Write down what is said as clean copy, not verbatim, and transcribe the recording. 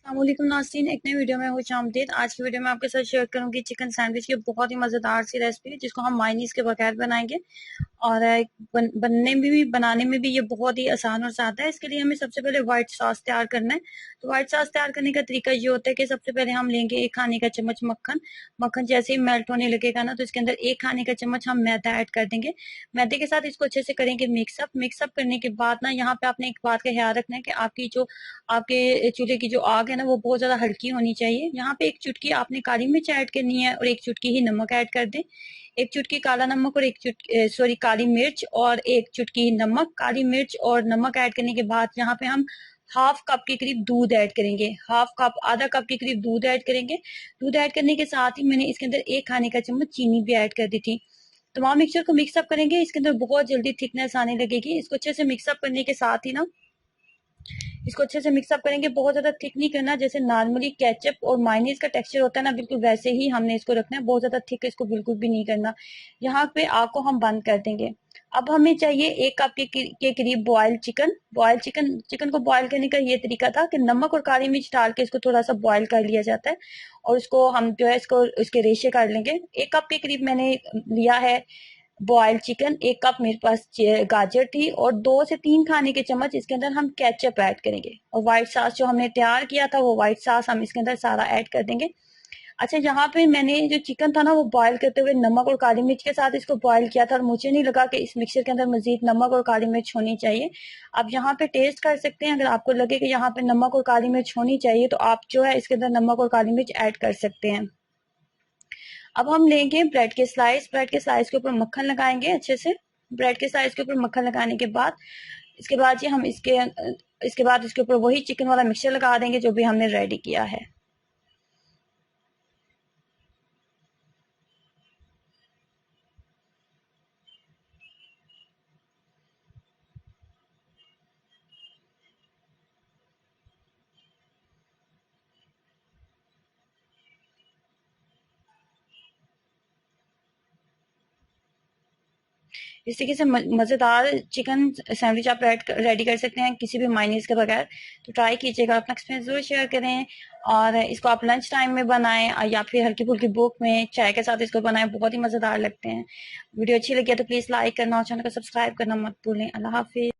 अस्सलामुअलैकुम नाज़रीन, एक नई वीडियो में खुशामदीद। आज की वीडियो में आपके साथ शेयर करूंगी चिकन सैंडविच की बहुत ही मज़ेदार सी रेसिपी जिसको हम मायनीज के बगैर बनाएंगे और बनाने में भी ये बहुत ही आसान और सादा है। इसके लिए हमें सबसे पहले व्हाइट सॉस तैयार करना है। तो व्हाइट सॉस तैयार करने का तरीका ये होता है कि सबसे पहले हम लेंगे 1 खाने का चम्मच मक्खन। मक्खन जैसे ही मेल्ट होने लगेगा ना, तो इसके अंदर 1 खाने का चम्मच हम मैदा ऐड कर देंगे। मैदे के साथ इसको अच्छे से करेंगे मिक्सअप करने के बाद ना, यहाँ पे आपने एक बात का ख्याल रखना है कि आपके चूल्हे की जो आग है ना, वो बहुत ज्यादा हल्की होनी चाहिए। यहाँ पे 1 चुटकी आपने काली मिर्च ऐड करनी है और 1 चुटकी ही नमक ऐड कर दें। 1 चुटकी काला नमक और 1 चुटकी काली मिर्च और 1 चुटकी ही नमक। काली मिर्च और नमक ऐड करने के बाद यहाँ पे हम हाफ कप के करीब दूध ऐड करेंगे। हाफ कप, आधा कप के करीब दूध ऐड करेंगे। दूध ऐड करने के साथ ही मैंने इसके अंदर 1 खाने का चम्मच चीनी भी ऐड कर दी थी। तमाम मिक्सचर को मिक्सअप करेंगे। इसके अंदर बहुत जल्दी थिकनेस आने लगेगी। इसको अच्छे से मिक्सअप करने के साथ ही ना, इसको अच्छे से मिक्सअप करेंगे। बहुत ज्यादा थिक नहीं करना, जैसे नॉर्मली केचप और मायोनीज का टेक्सचर होता है ना, बिल्कुल वैसे ही हमने इसको रखना है। बहुत ज्यादा थिक इसको बिल्कुल भी नहीं करना। यहाँ पे आग को हम बंद कर देंगे। अब हमें चाहिए 1 कप के करीब बॉयल चिकन को बॉयल करने का ये तरीका था कि नमक और काली मिर्च डाल के इसको थोड़ा सा बॉयल कर लिया जाता है और उसको हम जो है इसको इसके रेशे कर लेंगे। 1 कप के करीब मैंने लिया है बॉइल्ड चिकन। 1 कप मेरे पास गाजर थी और 2 से 3 खाने के चम्मच इसके अंदर हम केचप ऐड करेंगे और व्हाइट सॉस जो हमने तैयार किया था, वो व्हाइट सॉस हम इसके अंदर सारा ऐड कर देंगे। अच्छा, यहाँ पे मैंने जो चिकन था ना, वो बॉयल करते हुए नमक और काली मिर्च के साथ इसको बॉयल किया था और मुझे नहीं लगा कि इस मिक्सचर के अंदर मजीद नमक और काली मिर्च होनी चाहिए। आप यहाँ पे टेस्ट कर सकते हैं। अगर आपको लगे कि यहाँ पे नमक और काली मिर्च होनी चाहिए तो आप जो है इसके अंदर नमक और काली मिर्च ऐड कर सकते हैं। अब हम लेंगे ब्रेड के स्लाइस के ऊपर मक्खन लगाएंगे अच्छे से। ब्रेड के स्लाइस के ऊपर मक्खन लगाने के बाद ये हम इसके बाद इसके ऊपर वही चिकन वाला मिक्सचर लगा देंगे जो भी हमने रेडी किया है। इस तरीके से मज़ेदार चिकन सैंडविच आप रेडी कर सकते हैं किसी भी मायनीज के बगैर। तो ट्राई कीजिएगा, अपना एक्सपीरियंस जरूर शेयर करें और इसको आप लंच टाइम में बनाएं या फिर हल्की फुल्की भूख में चाय के साथ इसको बनाएं। बहुत ही मज़ेदार लगते हैं। वीडियो अच्छी लगी है तो प्लीज़ लाइक करना और चैनल को सब्सक्राइब करना मत भूलें। अल्लाह हाफिज।